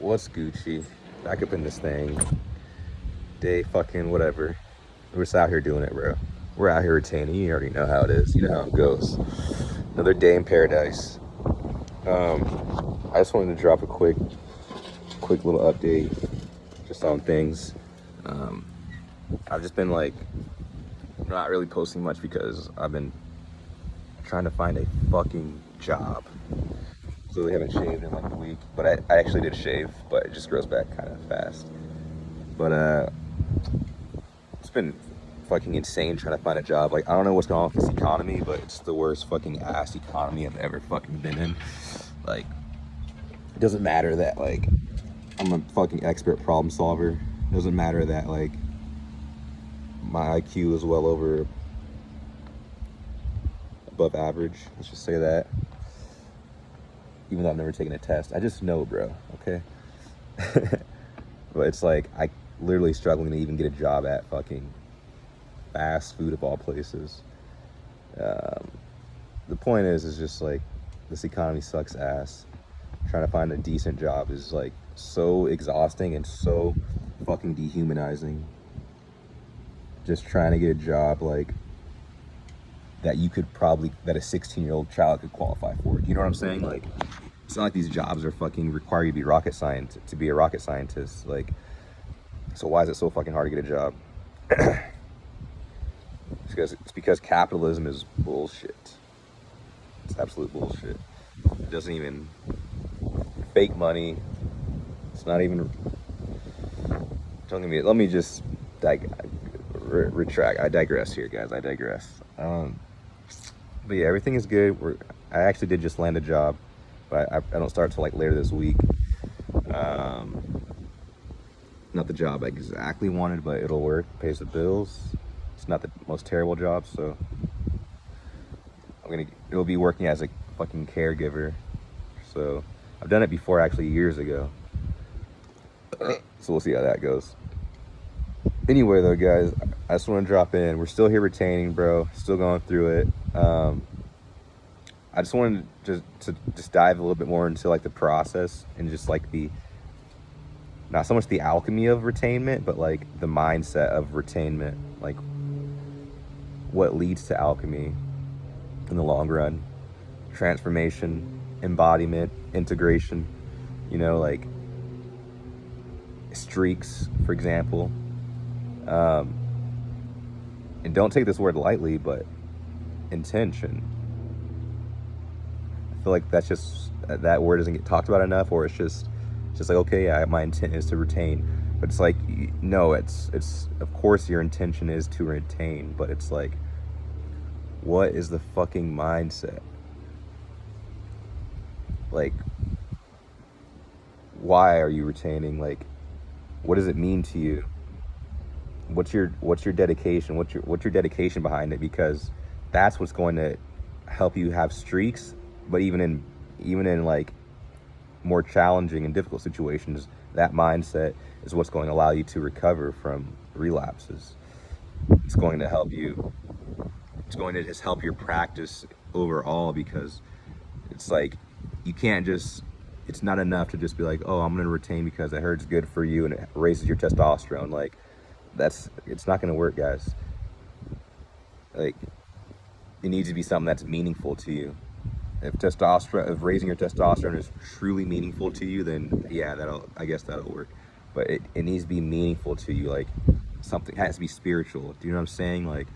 What's Gucci? Back up in this thing. Day fucking whatever. We're just out here doing it, bro. We're out here retaining. You already know how it is. You know how it goes. Another day in paradise. I just wanted to drop a quick little update just on things. I've just been like not really posting much because I've been trying to find a fucking job. So they haven't shaved in like a week, but I actually did shave, but it just grows back kind of fast. But it's been fucking insane trying to find a job. Like, I don't know what's going on with this economy, but it's the worst fucking ass economy I've ever fucking been in. Like, it doesn't matter that like I'm a fucking expert problem solver. It doesn't matter that like my IQ is well over above average. Let's just say that. Even though I've never taken a test, I just know, bro. Okay. But it's like I literally struggling to even get a job at fucking fast food of all places. The point is just like this economy sucks ass. Trying to find a decent job is like so exhausting and so fucking dehumanizing. Just trying to get a job like that you could probably, that a 16-year-old child could qualify for. You know what I'm saying? Like, it's not like these jobs are fucking require you to be to be a rocket scientist. Like, so why is it so fucking hard to get a job? It's because capitalism is bullshit. It's absolute bullshit. It doesn't even fake money. It's not even. Don't give me. Let me just retract. I digress here, guys. I digress. But yeah, everything is good. I actually did just land a job, but I don't start till like later this week. Not the job I exactly wanted, but it'll work. Pays the bills. It's not the most terrible job, so it'll be working as a fucking caregiver. So I've done it before, actually, years ago. So we'll see how that goes. Anyway, though, guys, I just want to drop in. We're still here retaining, bro. Still going through it. I just wanted to just dive a little bit more into like the process and just like not so much the alchemy of retainment, but like the mindset of retainment, like what leads to alchemy in the long run. Transformation, embodiment, integration, you know, like streaks, for example. And don't take this word lightly, but intention. I feel like that's just, that word doesn't get talked about enough, or it's just like, okay, yeah, my intent is to retain. But it's like, no, it's of course your intention is to retain, but it's like, what is the fucking mindset? Like, why are you retaining? Like, what does it mean to you? What's your dedication? What's your dedication behind it? Because that's what's going to help you have streaks. But even in like more challenging and difficult situations, that mindset is what's going to allow you to recover from relapses. It's going to help you. It's going to just help your practice overall, because it's like you can't just. It's not enough to just be like, oh, I'm going to retain because I heard it's good for you and it raises your testosterone. Like, it's not going to work, guys. Like, it needs to be something that's meaningful to you. If raising your testosterone is truly meaningful to you, then yeah, I guess that'll work. But it needs to be meaningful to you. Like, something has to be spiritual. Do you know what I'm saying? Like,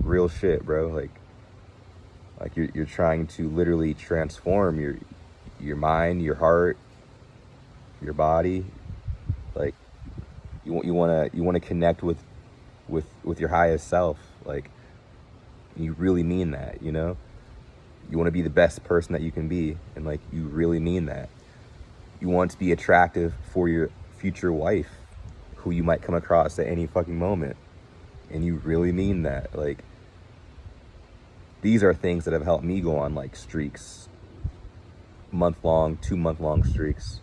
real shit, bro. Like you're trying to literally transform your mind, your heart, your body. Like, you want to connect with your highest self. Like, you really mean that, you know? You want to be the best person that you can be, and like, you really mean that. You want to be attractive for your future wife, who you might come across at any fucking moment, and you really mean that. Like, these are things that have helped me go on like streaks, month-long, 2-month-long streaks,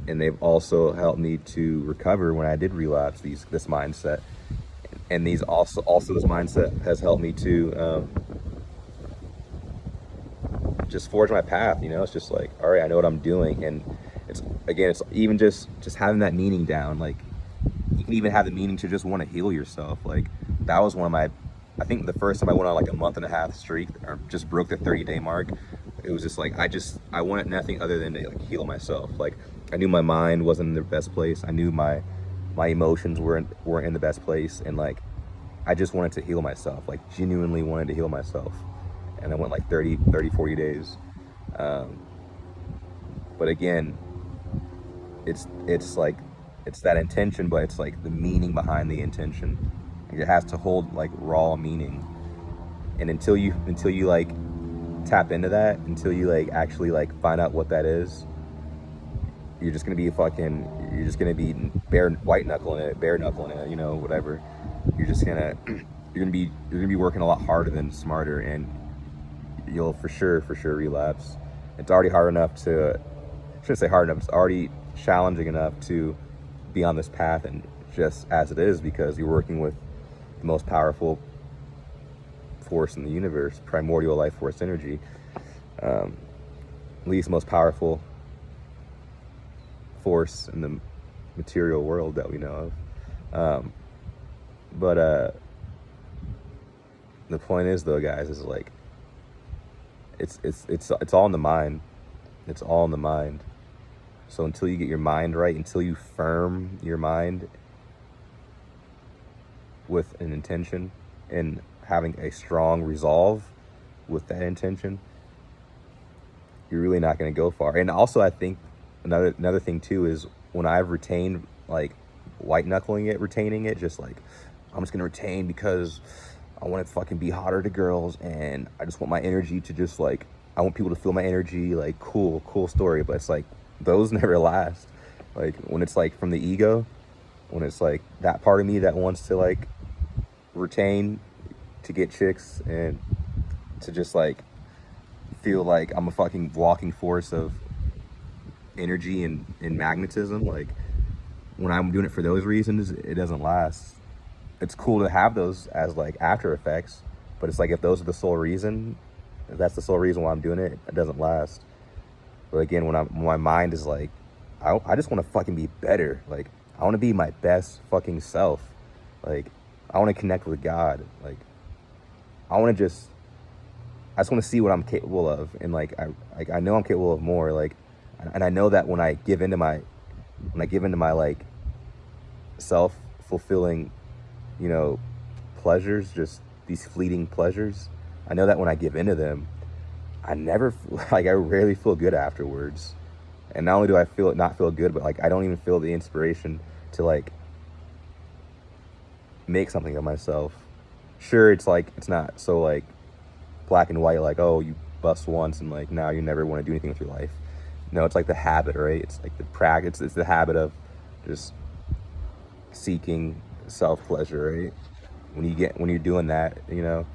and they've also helped me to recover when I did relapse. This mindset, and these also this mindset has helped me to just forge my path. You know, it's just like, all right, I know what I'm doing, and again, it's even just having that meaning down. Like, you can even have the meaning to just want to heal yourself. Like, that was one of my, I think the first time I went on like a month and a half streak, or just broke the 30-day mark, it was just like, I wanted nothing other than to like heal myself. Like, I knew my mind wasn't in the best place. I knew my emotions weren't in the best place. And like, I just wanted to heal myself, like genuinely wanted to heal myself. And I went like 40 days. But again, it's like, it's that intention, but it's like the meaning behind the intention. It has to hold like raw meaning. And until you like tap into that, until you like actually like find out what that is, you're just gonna be bare knuckling it, you know, whatever. You're gonna be working a lot harder than smarter, and you'll for sure relapse. It's already hard enough to, I shouldn't say hard enough, it's already challenging enough to be on this path, and just as it is, because you're working with the most powerful force in the universe, primordial life force energy, least most powerful force in the material world that we know of. But the point is, though, guys, is like, it's all in the mind. It's all in the mind. So until you get your mind right, until you firm your mind with an intention and having a strong resolve with that intention, you're really not going to go far. And also, I think another thing too is, when I've retained, like retaining it, just like, I'm just going to retain because I want to fucking be hotter to girls, and I just want my energy to just like, I want people to feel my energy, like, cool story. But it's like, those never last. Like, when it's like from the ego, when it's like that part of me that wants to like retain to get chicks and to just like feel like I'm a fucking walking force of energy and magnetism, like, when I'm doing it for those reasons, it doesn't last. It's cool to have those as like after effects, but it's like, if those are the sole reason, if that's the sole reason why I'm doing it, it doesn't last. But again, when my mind is like, I just want to fucking be better. Like, I want to be my best fucking self. Like, I want to connect with God. Like, I just want to see what I'm capable of. And like, I know I'm capable of more. Like, and I know that when I give into my like self-fulfilling, you know, pleasures, just these fleeting pleasures, I know that when I give into them, I rarely feel good afterwards. And not only do I not feel good, but like, I don't even feel the inspiration to like make something of myself. Sure, it's like, it's not so like black and white, like, oh, you bust once and like now you never want to do anything with your life. No, it's like the habit, right? It's like the practice. It's the habit of just seeking self-pleasure, right? When you're doing that, you know,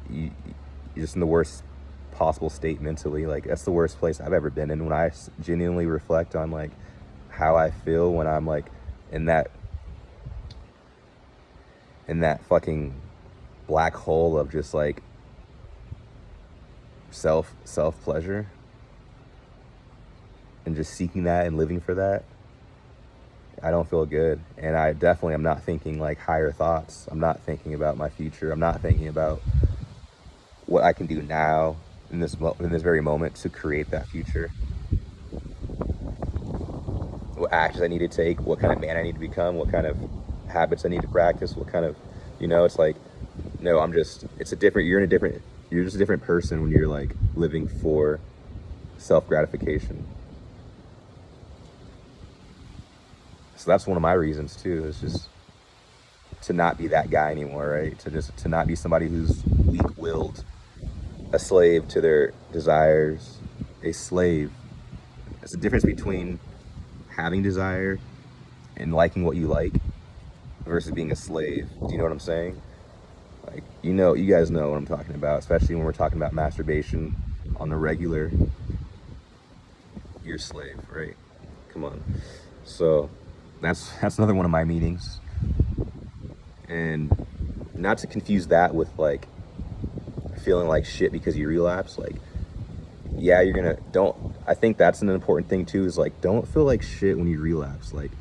you're just in the worst possible state mentally. Like, that's the worst place I've ever been in. When I genuinely reflect on like how I feel when I'm like in that fucking black hole of just like self pleasure, and just seeking that and living for that, I don't feel good. And I definitely am not thinking like higher thoughts. I'm not thinking about my future. I'm not thinking about what I can do now in this very moment to create that future. What actions I need to take, what kind of man I need to become, what kind of habits I need to practice, what kind of, you know, it's like, no, you're just a different person when you're like living for self-gratification. So that's one of my reasons too, is just to not be that guy anymore, right? To not be somebody who's weak-willed, a slave to their desires, a slave. There's a difference between having desire and liking what you like versus being a slave. Do you know what I'm saying? Like, you guys know what I'm talking about, especially when we're talking about masturbation on the regular. You're a slave, right? Come on. So that's another one of my meanings. And not to confuse that with like feeling like shit because you relapse. Like, yeah, you're gonna don't. I think that's an important thing too. Is like, don't feel like shit when you relapse. Like,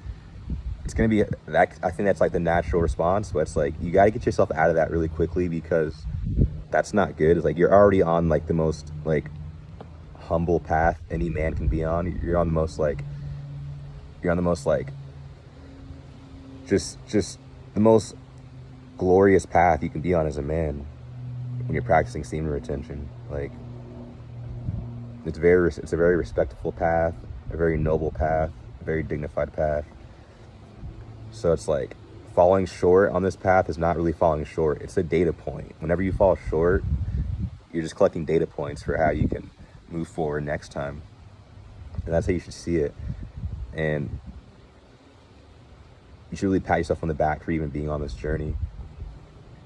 it's gonna be that. I think that's like the natural response, but it's like you got to get yourself out of that really quickly because that's not good. It's like you're already on like the most like humble path any man can be on. You're on the most like you're on the most like just the most glorious path you can be on as a man when you're practicing semen retention. Like it's a very respectful path, a very noble path, a very dignified path. So it's like falling short on this path is not really falling short. It's a data point. Whenever you fall short, you're just collecting data points for how you can move forward next time. And that's how you should see it. And you should really pat yourself on the back for even being on this journey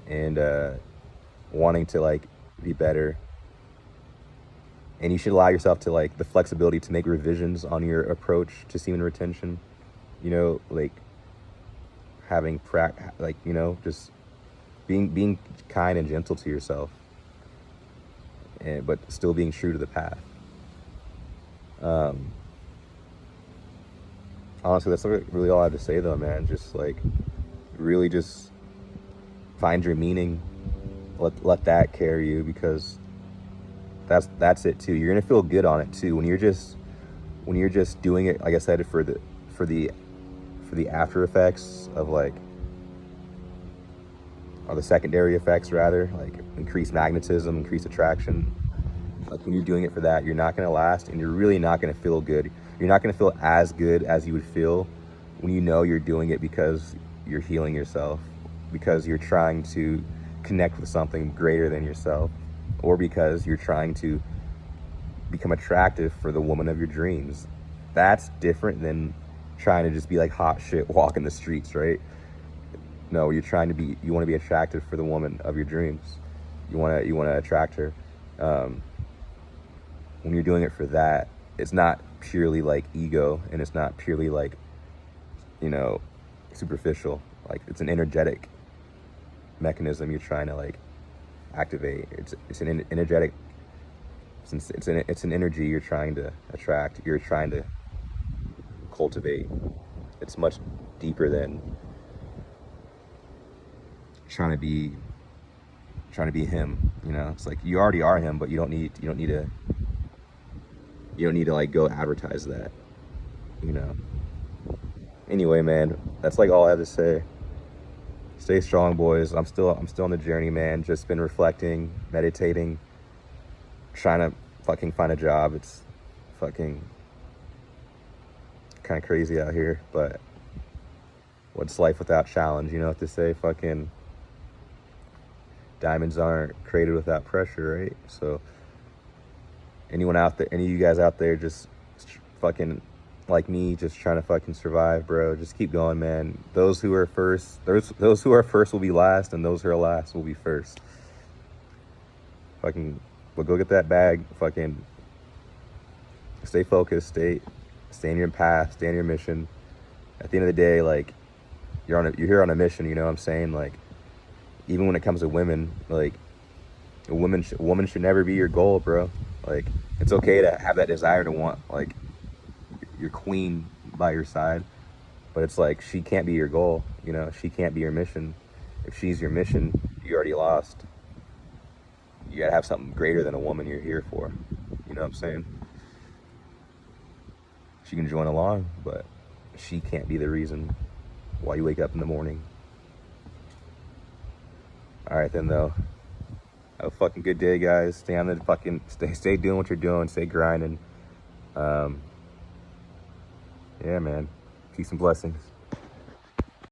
and wanting to like be better. And you should allow yourself to like the flexibility to make revisions on your approach to semen retention. You know, like having like, you know, just being kind and gentle to yourself, and but still being true to the path. Honestly, that's really all I have to say though, man. Just like really just find your meaning, let that carry you, because that's it too. You're gonna feel good on it too when you're just doing it, like I said, for the after effects of like, or the secondary effects rather, like increased magnetism, increased attraction. Like when you're doing it for that, you're not gonna last, and you're really not gonna feel good. You're not gonna feel as good as you would feel when you know you're doing it because you're healing yourself, because you're trying to connect with something greater than yourself, or because you're trying to become attractive for the woman of your dreams. That's different than trying to just be like hot shit walking the streets, right? No, you want to be attractive for the woman of your dreams. You want to attract her. When you're doing it for that, it's not purely like ego, and it's not purely like, you know, superficial. Like it's an energetic mechanism you're trying to like activate. It's an energetic. It's an energy you're trying to attract. You're trying to cultivate. It's much deeper than trying to be him. You know, it's like you already are him, but you don't need to like go advertise that. You know. Anyway, man, that's like all I have to say. Stay strong, boys. I'm still on the journey, man. Just been reflecting, meditating, trying to fucking find a job. It's fucking kind of crazy out here, but what's life without challenge? You know what to say? Fucking diamonds aren't created without pressure, right? So anyone out there, any of you guys out there, just fucking like me, just trying to fucking survive, bro. Just keep going, man. Those who are first will be last, and those who are last will be first. Fucking, but go get that bag. Fucking stay focused. Stay in your path. Stay in your mission. At the end of the day, like you're here on a mission. You know what I'm saying? Like even when it comes to women, like a woman should never be your goal, bro. Like it's okay to have that desire to want like your queen by your side, but it's like she can't be your goal. You know, she can't be your mission. If she's your mission, you already lost. You gotta have something greater than a woman you're here for. You know what I'm saying? She can join along, but she can't be the reason why you wake up in the morning. All right then, though. Have a fucking good day, guys. Stay on the fucking stay doing what you're doing. Stay grinding. Yeah, man. Peace and blessings.